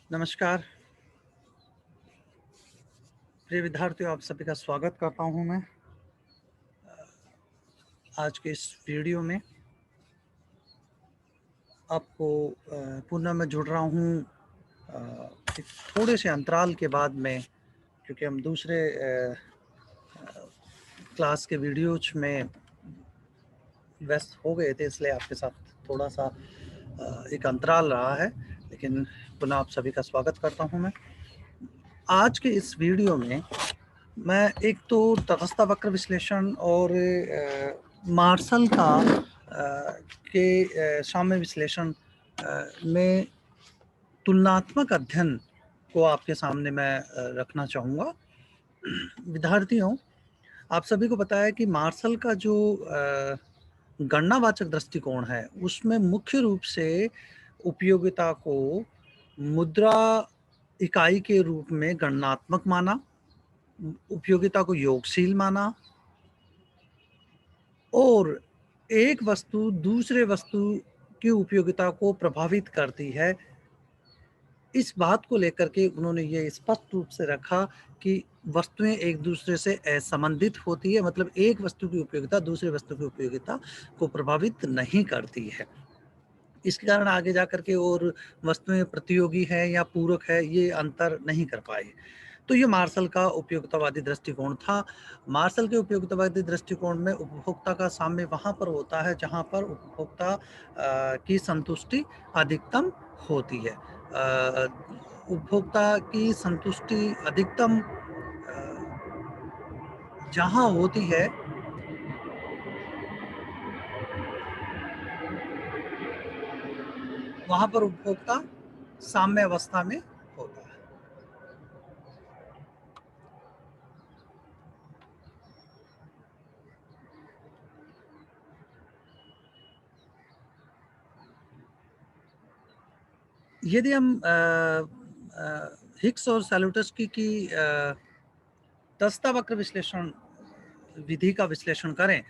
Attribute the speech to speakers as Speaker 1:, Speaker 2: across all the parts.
Speaker 1: नमस्कार, प्रिय विद्यार्थियों, आप सभी का स्वागत करता हूँ मैं आज के इस वीडियो में। आपको पुनः मैं जुड़ रहा हूँ एक थोड़े से अंतराल के बाद में, क्योंकि हम दूसरे क्लास के वीडियोज में व्यस्त हो गए थे, इसलिए आपके साथ थोड़ा सा एक अंतराल रहा है, लेकिन पुनः आप सभी का स्वागत करता हूँ मैं। आज के इस वीडियो में मैं एक तो तटस्थ वक्र विश्लेषण और मार्शल का के साम्य विश्लेषण में तुलनात्मक अध्ययन को आपके सामने मैं रखना चाहूँगा। विद्यार्थियों, आप सभी को पता है कि मार्शल का जो गणनावाचक दृष्टिकोण है, उसमें मुख्य रूप से उपयोगिता को मुद्रा इकाई के रूप में गणनात्मक माना, उपयोगिता को योगशील माना और एक वस्तु दूसरे वस्तु की उपयोगिता को प्रभावित करती है। इस बात को लेकर के उन्होंने ये स्पष्ट रूप से रखा कि वस्तुएं एक दूसरे से असंबंधित होती है, मतलब एक वस्तु की उपयोगिता दूसरे वस्तु की उपयोगिता को प्रभावित नहीं करती है। इसके कारण आगे जाकर के और वस्तुएं प्रतियोगी है या पूरक है, ये अंतर नहीं कर पाए। तो ये मार्शल का उपयोगितावादी दृष्टिकोण था। मार्शल के उपयोगितावादी दृष्टिकोण में उपभोक्ता का साम्य वहाँ पर होता है जहाँ पर उपभोक्ता की संतुष्टि अधिकतम होती है। उपभोक्ता की संतुष्टि अधिकतम जहाँ होती है, वहाँ पर उपभोक्ता साम्य अवस्था में होता है। यदि हम हिक्स और सैलुटस्की की तटस्थ वक्र विश्लेषण विधि का विश्लेषण करें,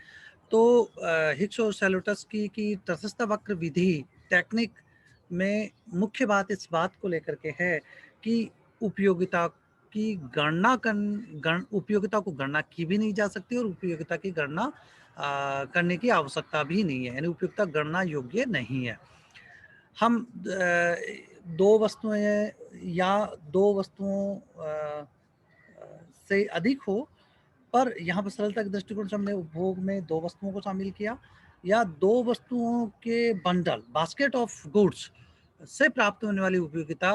Speaker 1: तो हिक्स और सैलुटस्की की तटस्थ वक्र विधि टेक्निक में मुख्य बात इस बात को लेकर के है कि उपयोगिता की उपयोगिता को गणना की भी नहीं जा सकती और उपयोगिता की गणना करने की आवश्यकता भी नहीं है, यानी उपयोगिता गणना योग्य नहीं है। हम दो वस्तुएं या दो वस्तुओं से अधिक हो, पर यहाँ पर सरलता के दृष्टिकोण से हमने उपभोग में दो वस्तुओं को शामिल किया, या दो वस्तुओं के बंडल बास्केट ऑफ गुड्स से प्राप्त होने वाली उपयोगिता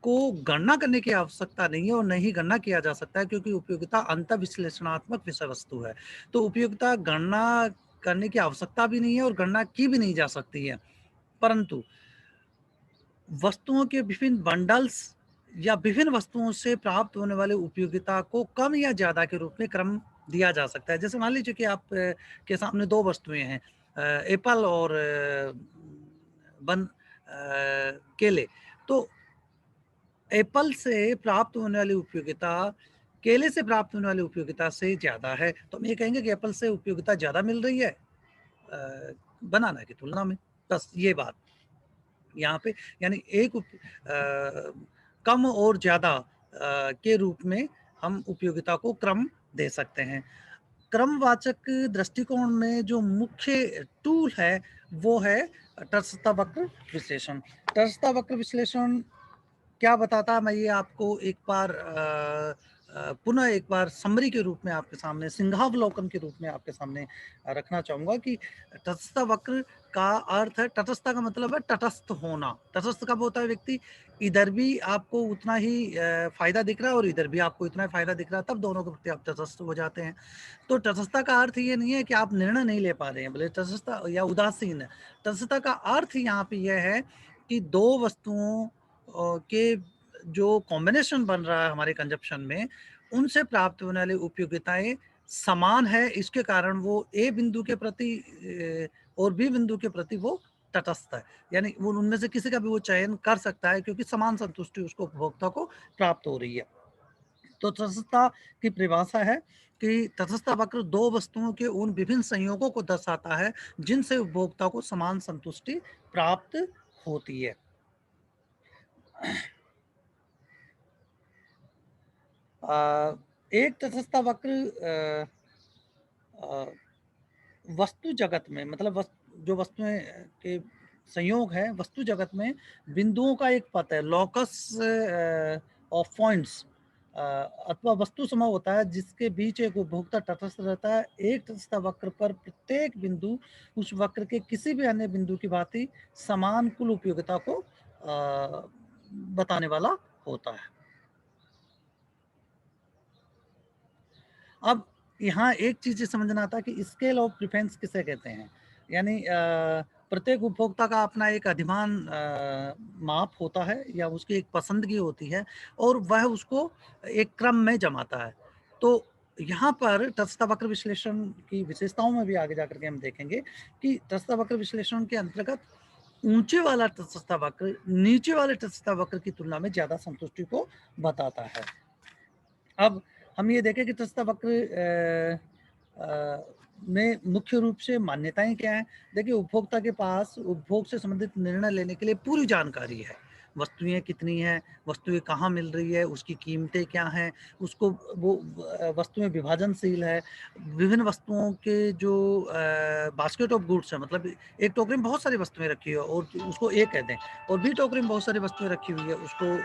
Speaker 1: को गणना करने की आवश्यकता नहीं है और नहीं गणना किया जा सकता है, क्योंकि उपयोगिता अंत विश्लेषणात्मक विषय वस्तु है। तो उपयोगिता गणना करने की आवश्यकता भी नहीं है और गणना की भी नहीं जा सकती है। परंतु वस्तुओं के विभिन्न बंडल्स या विभिन्न वस्तुओं से प्राप्त होने वाले उपयोगिता को कम या ज्यादा के रूप में क्रम दिया जा सकता है। जैसे मान लीजिए कि आप के सामने दो वस्तुएं हैं, एप्पल और केले। तो एप्पल से प्राप्त होने वाली उपयोगिता केले से प्राप्त होने वाली उपयोगिता से ज्यादा है, तो हम ये कहेंगे कि एप्पल से उपयोगिता ज्यादा मिल रही है बनाना की तुलना में। बस ये बात यहाँ पे, यानी एक कम और ज्यादा के रूप में हम उपयोगिता को क्रम दे सकते हैं। क्रमवाचक दृष्टिकोण में जो मुख्य टूल है वो है तटस्थ वक्र विश्लेषण। तटस्थ वक्र विश्लेषण क्या बताता है, मैं ये आपको एक बार पुनः एक बार समरी के रूप में आपके सामने, सिंहावलोकन के रूप में आपके सामने रखना चाहूंगा कि तटस्थ वक्र का अर्थ है, तटस्थ का मतलब है तटस्थ होना। तटस्थ कब होता है व्यक्ति, इधर भी आपको उतना ही फायदा दिख रहा है और इधर भी आपको इतना ही फायदा दिख रहा है, तब दोनों के प्रति आप तटस्थ हो जाते हैं। तो तटस्थता का अर्थ ये नहीं है कि आप निर्णय नहीं ले पा रहे हैं, बोले तटस्थता या उदासीन है। तटस्थता का अर्थ यहाँ पे यह है कि दो वस्तुओं के जो कॉम्बिनेशन बन रहा है हमारे कंजप्शन में, उनसे प्राप्त होने वाली उपयोगिताएं समान है। इसके कारण वो ए बिंदु के प्रति और बी बिंदु के प्रति वो तटस्थ है, यानी वो उनमें से किसी का भी वो चयन कर सकता है, क्योंकि समान संतुष्टि उसको उपभोक्ता को प्राप्त हो रही है। तो तटस्थता की परिभाषा है कि तटस्थ वक्र दो वस्तुओं के उन विभिन्न संयोगों को दर्शाता है जिनसे उपभोक्ता को समान संतुष्टि प्राप्त होती है। एक तटस्थ वक्र अ, वस्तु जगत में मतलब जो वस्तुएं के संयोग है वस्तु जगत में बिंदुओं का एक पथ है, लॉकस ऑफ पॉइंट्स अथवा वस्तु समूह होता है जिसके बीच एक उपभोक्ता तटस्थ रहता है। एक तटस्थ वक्र पर प्रत्येक बिंदु उस वक्र के किसी भी अन्य बिंदु की भांति समान कुल उपयोगिता को बताने वाला होता है। अब यहाँ एक चीज़ समझना आता है कि स्केल ऑफ प्रेफरेंस किसे कहते हैं। यानी प्रत्येक उपभोक्ता का अपना एक अधिमान माप होता है या उसकी एक पसंदगी होती है और वह उसको एक क्रम में जमाता है। तो यहाँ पर तटस्थ वक्र विश्लेषण की विशेषताओं में भी आगे जाकर के हम देखेंगे कि तटस्थ वक्र विश्लेषण के अंतर्गत ऊंचे वाला तटस्थ वक्र नीचे वाले तटस्थ वक्र की तुलना में ज़्यादा संतुष्टि को बताता है। अब हम ये देखें कि तटस्थ वक्र में मुख्य रूप से मान्यताएं क्या हैं। देखिए, उपभोक्ता के पास उपभोग से संबंधित निर्णय लेने के लिए पूरी जानकारी है। वस्तुएं कितनी हैं, वस्तुएं कहाँ मिल रही है, उसकी कीमतें क्या हैं, उसको वो वस्तुएं विभाजनशील है। विभिन्न वस्तुओं के जो बास्केट ऑफ गुड्स है, मतलब एक टोकरी में बहुत सारी वस्तुएं रखी है और उसको ए कह दें, और बी टोकरी में बहुत सारी वस्तुएं रखी हुई है उसको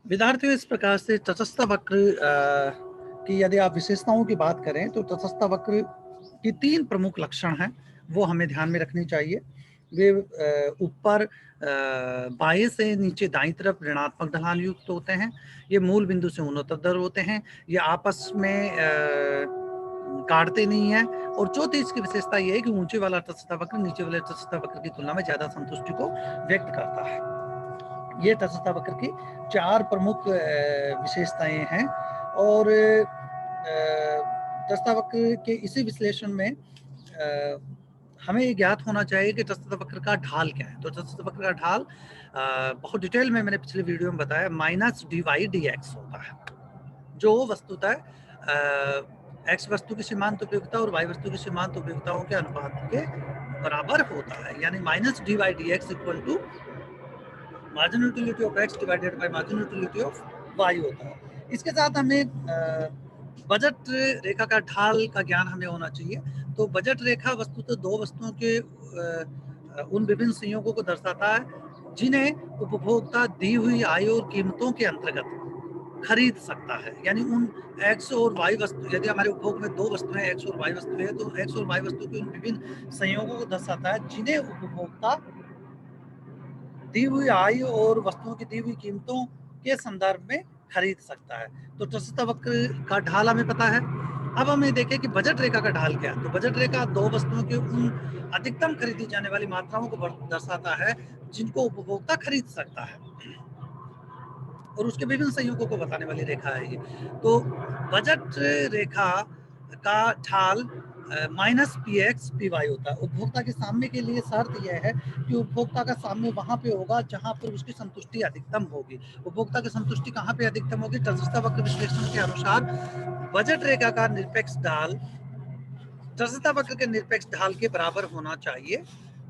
Speaker 1: विद्यार्थियों, इस प्रकार से तटस्थ वक्र की यदि आप विशेषताओं की बात करें तो तटस्थ वक्र की 3 प्रमुख लक्षण हैं, वो हमें ध्यान में रखनी चाहिए। वे ऊपर बाएं से नीचे दाईं तरफ ऋणात्मक ढलान युक्त होते हैं। ये मूल बिंदु से ऊर्ध्वाधर होते हैं। ये आपस में काटते नहीं हैं। और चौथी इसकी विशेषता ये है कि ऊंचे वाला तटस्थ वक्र नीचे वाले तटस्थ वक्र की तुलना में ज्यादा संतुष्टि को व्यक्त करता है। ये तटस्थ वक्र की 4 प्रमुख विशेषताएं हैं। और तटस्थ वक्र के इसी विश्लेषण में हमें ये ज्ञात होना चाहिए कि तटस्थ वक्र का ढाल क्या है। तो तटस्थ वक्र का ढाल बहुत डिटेल में मैंने पिछले वीडियो में बताया, माइनस dy/dx होता है, जो वस्तुतः एक्स वस्तु की सीमांत उपयोगिता और वाई वस्तु की सीमांत उपयोगिताओं के अनुपात के बराबर होता है। यानी minus dy/dx equal to marginal utility of x divided by marginal utility of y होता है। इसके साथ हमें बजट रेखा का ढाल का ज्ञान हमें होना चाहिए। तो बजट रेखा वस्तुतः दो वस्तुओं के उन विभिन्न संयोगों को दर्शाता है जिन्हें उपभोक्ता दी हुई आय और कीमतों के अंतर्गत खरीद सकता है। यानी उन एक्स और वाई वस्तु, यदि हमारे उपभोग में दो वस्तुएं एक्स और वाई वस्तु है, तो एक्स और वाई वस्तु के उन विभिन्न संयोगों को दर्शाता है जिन्हें उपभोक्ता दी हुई आय और वस्तुओं की दी हुई कीमतों के संदर्भ में खरीद सकता है। तो तटस्थ वक्र का ढाल हमें पता है। अब हमें देखें कि बजट रेखा का ढाल क्या है। तो बजट रेखा दो वस्तुओं के उन अधिकतम खरीदी जाने वाली मात्राओं को दर्शाता है जिनको उपभोक्ता खरीद सकता है और उसके विभिन्न संयोगों को बताने वाली रेखा है ये। तो बजट रेखा का ढाल minus p x p y होता है। उपभोक्ता के सामने के लिए शर्त यह है कि उपभोक्ता का सामने वहां पे होगा जहां पर उसकी संतुष्टि अधिकतम होगी। उपभोक्ता की संतुष्टि कहां पे अधिकतम होगी? तटस्थ वक्र विश्लेषण के अनुसार बजट रेखा का निरपेक्ष ढाल तटस्थ वक्र के निरपेक्ष ढाल के बराबर होना चाहिए।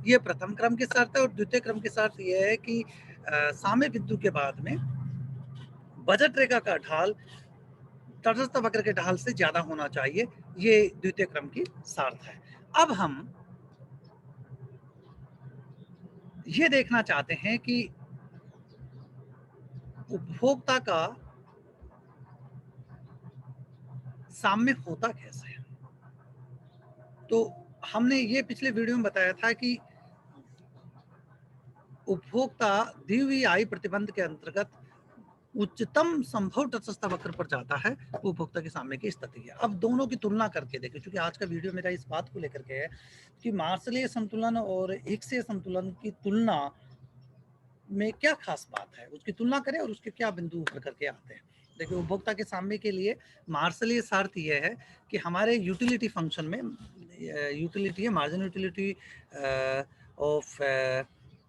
Speaker 1: ये प्रथम क्रम की शर्त है। और द्वितीय क्रम की शर्त यह है कि साम्य बिंदु के बाद में बजट रेखा का ढाल तटस्थ वक्र के ढाल से ज्यादा होना चाहिए। ये द्वितीय क्रम की शर्त है। अब हम ये देखना चाहते हैं कि उपभोक्ता का साम्य होता कैसे है। तो हमने ये पिछले वीडियो में बताया था कि उपभोक्ता दी हुई आय प्रतिबंध के अंतर्गत उच्चतम संभव तटस्थ वक्र पर जाता है, उपभोक्ता के सामने की स्थिति है। अब दोनों की तुलना करके देखें, क्योंकि आज का वीडियो मेरा इस बात को लेकर के है कि मार्शलीय संतुलन और एकसीय संतुलन की तुलना में क्या खास बात है, उसकी तुलना करें और उसके क्या बिंदु उभर करके आते हैं। देखिए, उपभोक्ता के सामने के लिए मार्शलीय शर्त यह है कि हमारे यूटिलिटी फंक्शन में यूटिलिटी है margin utility of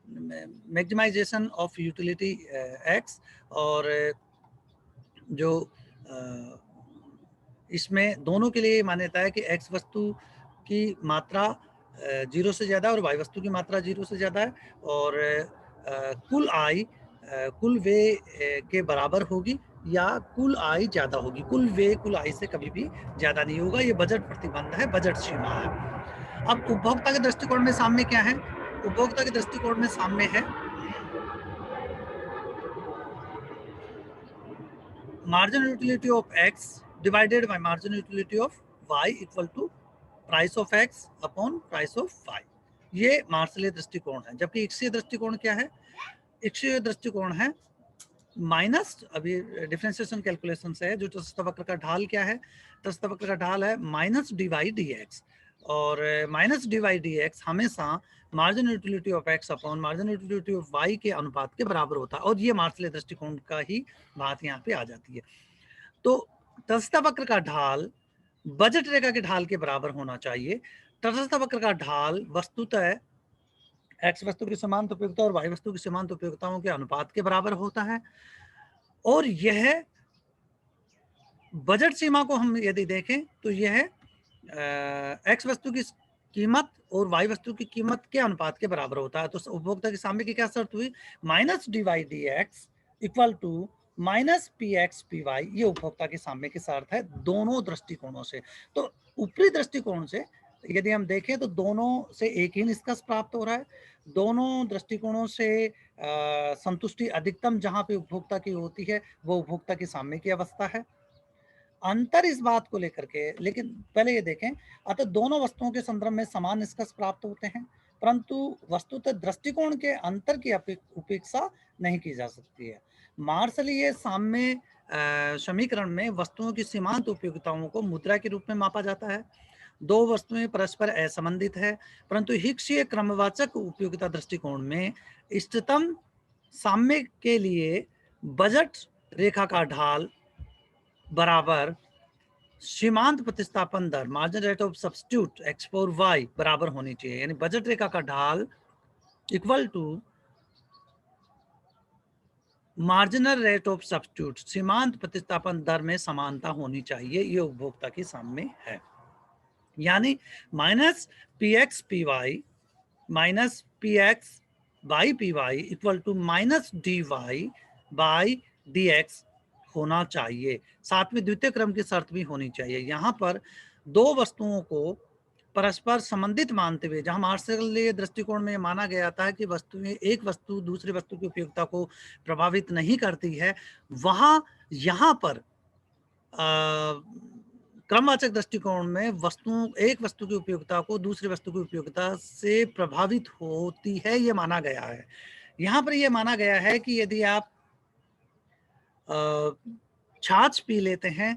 Speaker 1: maximization of utility x, और जो इसमें दोनों के लिए मान्यता है कि x वस्तु की मात्रा 0 से ज़्यादा और y वस्तु की मात्रा 0 से ज़्यादा है, और कुल I कुल वे के बराबर होगी या कुल I ज़्यादा होगी। कुल वे कुल I से कभी भी ज़्यादा नहीं होगा। ये बजट प्रतिबंध है, बजट सीमा है। अब उपभोक्ता के दृष्टिकोण में साम्य क्या है? उपभोक्ता के दृष्टिकोण में साम्य है marginal utility of x divided by marginal utility of y equal to price of x upon price of y। ये मार्शलीय दृष्टिकोण है। जबकि इक्सीय दृष्टिकोण क्या है? इक्सीय दृष्टिकोण है माइनस, अभी डिफरेंशिएशन कैलकुलेशन से है, जो तटस्थ वक्र का ढाल क्या है? तटस्थ वक्र का ढाल है minus d y d x, और minus d y d x हमेशा marginal utility of x upon marginal utility of y के अनुपात के बराबर होता है, और ये मार्शलीय दृष्टिकोण का ही बात यहाँ पे आ जाती है। तो तटस्थ वक्र का ढाल बजट रेखा के ढाल के बराबर होना चाहिए। तटस्थ वक्र का ढाल वस्तुतः एक्स वस्तु की समांत उपयोगिता और वाई वस्तु की समांत उपयोगिताओं के अनुपात के बराबर होता है, और यह बजट सीमा को हम यदि देखें तो यह एक्स वस्तु की कीमत और वाई वस्तु की कीमत के अनुपात के बराबर होता है। तो उपभोक्ता के सामने की क्या शर्त हुई? Minus d y d x equal to minus p x p y. ये उपभोक्ता के सामने की शर्त है दोनों दृष्टिकोणों से। तो ऊपरी दृष्टिकोण से यदि हम देखें तो दोनों से एक ही निष्कर्ष प्राप्त हो रहा है। दोनों दृष्टिकोणों से संतुष्टि अधिकतम जहां पे उपभोक्ता की होती है वो उपभोक्ता के सामने की अवस्था है। अंतर इस बात को लेकर के, लेकिन पहले ये देखें, अतः दोनों वस्तुओं के संदर्भ में समान निष्कर्ष प्राप्त होते हैं, परंतु वस्तुतः दृष्टिकोण के अंतर की उपेक्षा नहीं की जा सकती है। मार्शलीय साम्य समीकरण में वस्तुओं की सीमांत उपयोगिताओं को मुद्रा के रूप में मापा जाता है। दो वस्तुएं परस्पर असंबंधित है, परंतु हिक्सीय क्रमवाचक उपयोगिता दृष्टिकोण में इष्टतम साम्य के लिए बजट रेखा का ढाल बराबर सीमांत प्रतिस्थापन दर margin rate of substitute x for y बराबर होनी चाहिए। यानी बजट रेखा का ढाल equal to marginal rate of substitute, सीमांत प्रतिस्थापन दर में समानता होनी चाहिए। ये उपभोक्ता के सामने है। यानी minus p x p y minus p x by p y equal to minus d y by d x होना चाहिए। साथ में द्वितीय क्रम की शर्त भी होनी चाहिए। यहाँ पर दो वस्तुओं को परस्पर संबंधित मानते हुए, जहां मार्शलीय दृष्टिकोण में माना गया था कि वस्तुएं एक वस्तु दूसरी वस्तु की उपयोगिता को प्रभावित नहीं करती है, वहां यहाँ पर क्रमवाचक दृष्टिकोण में वस्तुओं एक वस्तु की उपयोगिता को दूसरी वस्तु की उपयोगिता से प्रभावित होती है, ये माना गया है। यहाँ पर यह माना गया है कि यदि आप छाछ पी लेते हैं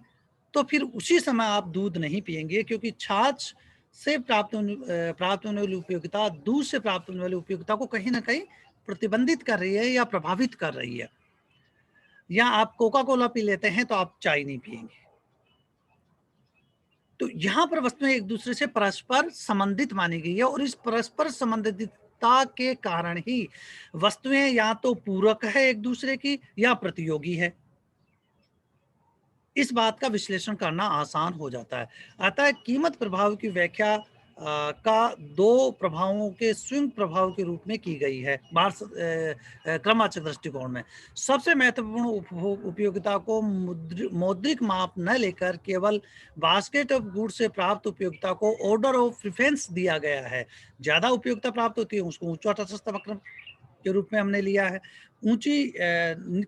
Speaker 1: तो फिर उसी समय आप दूध नहीं पिएंगे, क्योंकि छाछ से प्राप्त होने वाली उपयोगिता दूध से प्राप्त होने वाली उपयोगिता को कहीं ना कहीं प्रतिबंधित कर रही है या प्रभावित कर रही है। या आप कोका कोला पी लेते हैं तो आप चाय नहीं पिएंगे। तो यहाँ पर वस्तुएं एक दूसरे से परस्पर संबंधित मानी गई है, और इस परस्पर संबंधितता के कारण ही वस्तुएं या तो पूरक है एक दूसरे की या प्रतियोगी है। इस बात का विश्लेषण करना आसान हो जाता है। अतः कीमत प्रभाव की व्याख्या का दो प्रभावों के स्विंग प्रभाव के रूप में की गई है क्रमवाचक दृष्टिकोण में। सबसे महत्वपूर्ण उपयोगिता को मौद्रिक माप न लेकर केवल बास्केट ऑफ गुड से प्राप्त उपयोगिता को ऑर्डर ऑफ प्रेफरेंस दिया गया है। ज्यादा उपयोगिता प्राप्त होती है उसको ऊंचा तटस्थ वक्र के रूप में हमने लिया है। ऊंची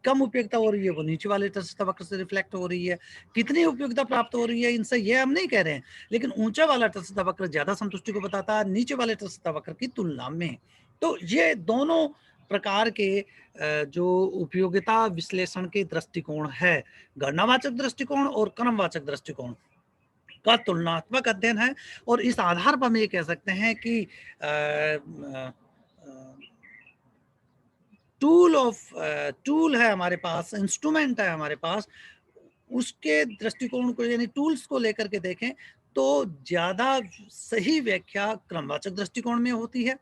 Speaker 1: कम उपयोगिता हो रही है वो नीचे वाले तटस्थ वक्र से रिफ्लेक्ट हो रही है। कितनी उपयोगिता प्राप्त हो रही है इनसे ये हम नहीं कह रहे हैं, लेकिन ऊंचा वाला तटस्थ वक्र ज्यादा संतुष्टि को बताता है नीचे वाले तटस्थ वक्र की तुलना में। तो ये दोनों प्रकार के जो उपयोगिता विश्लेषण के दृष्टिकोण है, गणनावाचक दृष्टिकोण और क्रमवाचक दृष्टिकोण का तुलनात्मक अध्ययन है। और इस आधार पर हम ये कह सकते हैं कि टूल है हमारे पास, इंस्ट्रूमेंट है हमारे पास, उसके दृष्टिकोण को यानी टूल्स को लेकर के देखें तो ज्यादा सही व्याख्या क्रमवाचक दृष्टिकोण में होती है,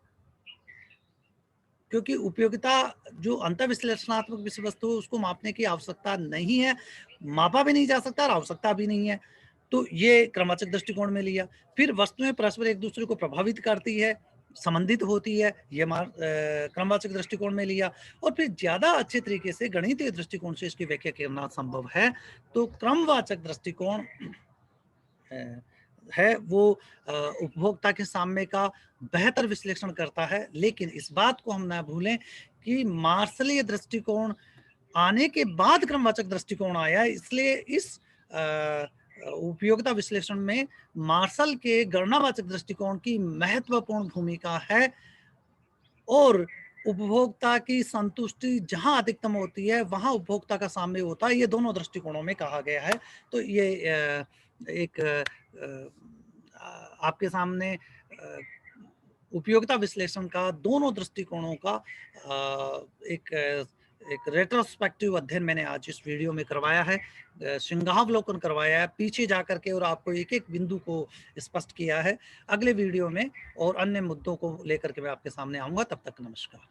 Speaker 1: क्योंकि उपयोगिता जो अंतर्विश्लेषणात्मक विषय वस्तु है उसको मापने की आवश्यकता नहीं है, मापा भी नहीं जा सकता और आवश्यकता भी नहीं है। तो ये क्रमवाचक दृष्टिकोण में लिया। फिर वस्तुएँ परस्पर एक-दूसरे को प्रभावित करती है, संबंधित होती है, ये क्रमवाचक दृष्टिकोण में लिया और फिर ज़्यादा अच्छे तरीके से गणितीय दृष्टिकोण से इसकी व्याख्या करना संभव है, तो क्रमवाचक दृष्टिकोण अ, है वो उपभोक्ता के सामने का बेहतर विश्लेषण करता है। लेकिन इस बात को हम ना भूलें कि मार्शलीय दृष्टिकोण आने के बाद क्रमवाचक दृष्टिकोण आया, इसलिए इस उपयोगिता विश्लेषण में मार्शल के गणनावाचक दृष्टिकोण की महत्वपूर्ण भूमिका है और उपभोक्ता की संतुष्टि जहाँ अधिकतम होती है, वहाँ उपभोक्ता का साम्य होता है। ये दोनों दृष्टिकोणों में कहा गया है। तो ये एक आपके सामने उपयोगिता विश्लेषण का दोनों दृष्टिकोणों का एक एक रेट्रोस्पेक्टिव अध्ययन मैंने आज इस वीडियो में करवाया है, सिंहावलोकन करवाया है, पीछे जाकर के और आपको एक-एक बिंदु को स्पष्ट किया है। अगले वीडियो में और अन्य मुद्दों को लेकर के मैं आपके सामने आऊँगा, तब तक नमस्कार।